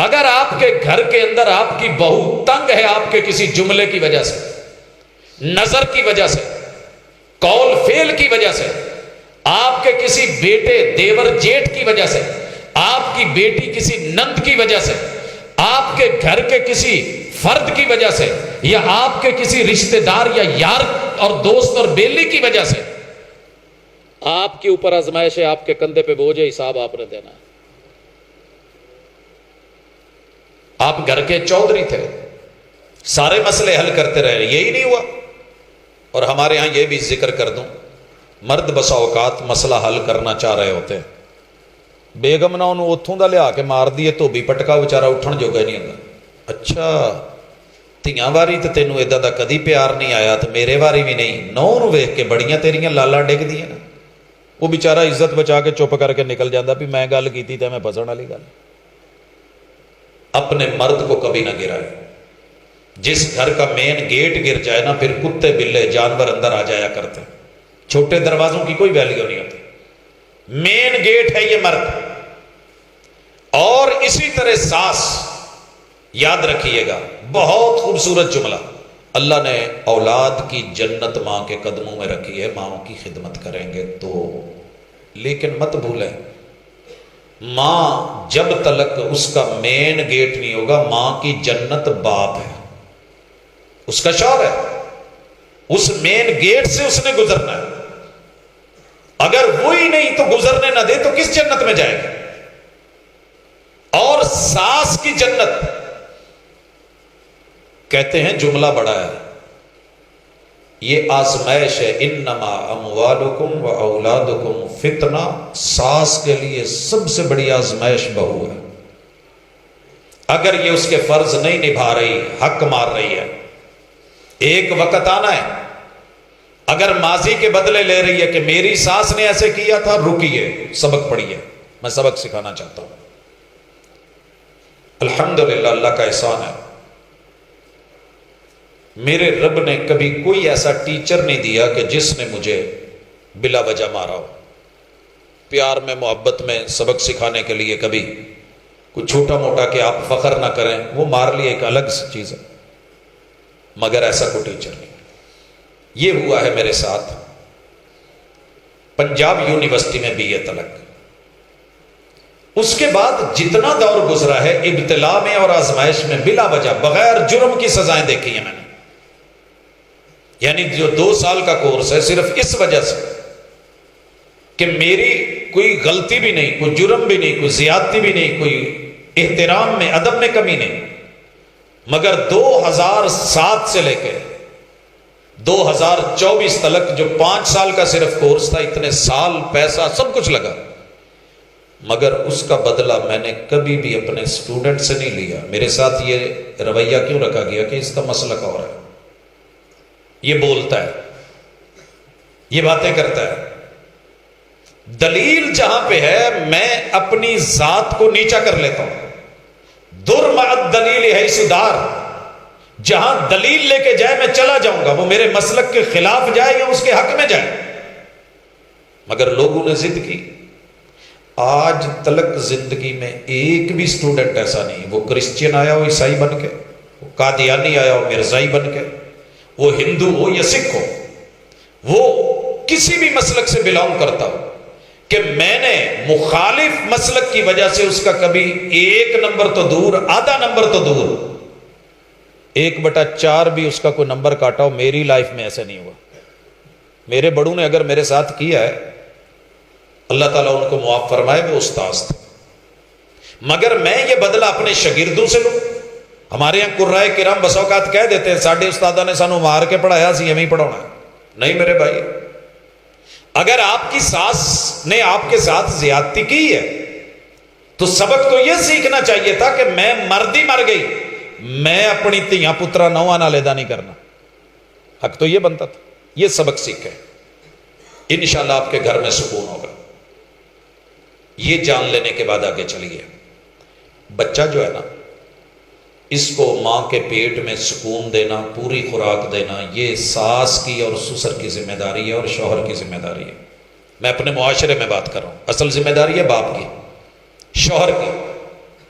اگر آپ کے گھر کے اندر آپ کی بہو تنگ ہے آپ کے کسی جملے کی وجہ سے، نظر کی وجہ سے، قول فعل کی وجہ سے، آپ کے کسی بیٹے دیور جیٹھ کی وجہ سے، آپ کی بیٹی کسی نند کی وجہ سے، آپ کے گھر کے کسی فرد کی وجہ سے، یا آپ کے کسی رشتہ دار یا یار اور دوست اور بیلی کی وجہ سے آپ کے اوپر آزمائش ہے، آپ کے کندھے پہ بوجھ ہے، حساب آپ نے دینا ہے۔ آپ گھر کے چودھری تھے، سارے مسئلے حل کرتے رہے، یہی نہیں ہوا۔ اور ہمارے ہاں یہ بھی ذکر کر دوں، مرد بسا اوقات مسئلہ حل کرنا چاہ رہے ہوتے ہیں، بیگم نہ انہوں اتھوں دا لیا کے مار دیے تو بھی پٹکا بچارا اٹھن جوگا نہیں ہوتا۔ اچھا تیاں واری تو تینوں ایدہ دا کدی پیار نہیں آیا، تو میرے واری بھی نہیں، نو نو ویکھ کے بڑیاں تیریاں لالا ڈگ دیاں نا۔ وہ بیچارہ عزت بچا کے چپ کر کے نکل جاتا بھی میں گل کیتی تے میں پھسن والی گل۔ اپنے مرد کو کبھی نہ گرائے۔ جس گھر کا مین گیٹ گر جائے نا، پھر کتے بلے جانور اندر آ جایا کرتے ہیں، چھوٹے دروازوں کی کوئی ویلیو نہیں ہوتی، مین گیٹ ہے یہ مرد۔ اور اسی طرح ساس، یاد رکھیے گا بہت خوبصورت جملہ، اللہ نے اولاد کی جنت ماں کے قدموں میں رکھی ہے، ماں کی خدمت کریں گے تو، لیکن مت بھولیں ماں جب تلک اس کا مین گیٹ نہیں ہوگا، ماں کی جنت باپ ہے، اس کا شوہر ہے، اس مین گیٹ سے اس نے گزرنا ہے۔ اگر وہی نہیں تو گزرنے نہ دے تو کس جنت میں جائے گا؟ اور ساس کی جنت، کہتے ہیں جملہ بڑا ہے، یہ آزمائش ہے، انما اموالکم و اولادکم فتنہ، ساس کے لیے سب سے بڑی آزمائش بہو ہے۔ اگر یہ اس کے فرض نہیں نبھا رہی، حق مار رہی ہے، ایک وقت آنا ہے اگر ماضی کے بدلے لے رہی ہے کہ میری ساس نے ایسے کیا تھا، رکیے، سبق پڑھیے، میں سبق سکھانا چاہتا ہوں۔ الحمدللہ اللہ کا احسان ہے، میرے رب نے کبھی کوئی ایسا ٹیچر نہیں دیا کہ جس نے مجھے بلا وجہ مارا ہو۔ پیار میں، محبت میں، سبق سکھانے کے لیے کبھی کوئی چھوٹا موٹا کہ آپ فخر نہ کریں، وہ مار لیے ایک الگ چیز ہے، مگر ایسا کوئی ٹیچر نہیں۔ یہ ہوا ہے میرے ساتھ پنجاب یونیورسٹی میں بی اے تلک۔ اس کے بعد جتنا دور گزرا ہے ابتلا میں اور آزمائش میں، بلا وجہ بغیر جرم کی سزائیں دیکھی ہیں میں نے۔ یعنی جو 2 سال کا کورس ہے، صرف اس وجہ سے کہ میری کوئی غلطی بھی نہیں، کوئی جرم بھی نہیں، کوئی زیادتی بھی نہیں، کوئی احترام میں، ادب میں کمی نہیں، مگر 2007 سے لے کے 2024 تلک جو 5 سال کا صرف کورس تھا، اتنے سال پیسہ سب کچھ لگا، مگر اس کا بدلہ میں نے کبھی بھی اپنے سٹوڈنٹ سے نہیں لیا۔ میرے ساتھ یہ رویہ کیوں رکھا گیا کہ اس کا مسلک اور ہے، یہ بولتا ہے، یہ باتیں کرتا ہے، دلیل جہاں پہ ہے میں اپنی ذات کو نیچا کر لیتا ہوں۔ در مع الدلیل حیث دار، جہاں دلیل لے کے جائے میں چلا جاؤں گا، وہ میرے مسلک کے خلاف جائے یا اس کے حق میں جائے۔ مگر لوگوں نے ضد کی، آج تلک زندگی میں ایک بھی سٹوڈنٹ ایسا نہیں، وہ کرسچین آیا ہو عیسائی بن کے، وہ قادیانی آیا ہو مرزائی بن کے، وہ ہندو ہو یا سکھ ہو، وہ کسی بھی مسلک سے بلانگ کرتا ہو، کہ میں نے مخالف مسلک کی وجہ سے اس کا کبھی 1 نمبر تو دور، آدھا نمبر تو دور، 1/4 بھی اس کا کوئی نمبر کاٹا ہو، میری لائف میں ایسا نہیں ہوا۔ میرے بڑوں نے اگر میرے ساتھ کیا ہے، اللہ تعالیٰ ان کو معاف فرمائے، وہ استاذ تھے، مگر میں یہ بدلہ اپنے شاگردوں سے لوں۔ ہمارے یہاں قرائے کرام بس اوقات کہہ دیتے ہیں ساڈے استادہ نے سانو مار کے پڑھایا، سی ہمیں پڑھانا ہے۔ نہیں میرے بھائی، اگر آپ کی ساس نے آپ کے ساتھ زیادتی کی ہے تو سبق تو یہ سیکھنا چاہیے تھا کہ میں مرد ہی مر گئی، میں اپنی تیاں پترا نواں نال ادا نہیں کرنا، حق تو یہ بنتا تھا۔ یہ سبق سیکھے، انشاءاللہ آپ کے گھر میں سکون ہوگا۔ یہ جان لینے کے بعد آگے چلیے، بچہ جو ہے نا، اس کو ماں کے پیٹ میں سکون دینا، پوری خوراک دینا، یہ ساس کی اور سسر کی ذمہ داری ہے اور شوہر کی ذمہ داری ہے۔ میں اپنے معاشرے میں بات کر رہا ہوں، اصل ذمہ داری ہے باپ کی، شوہر کی۔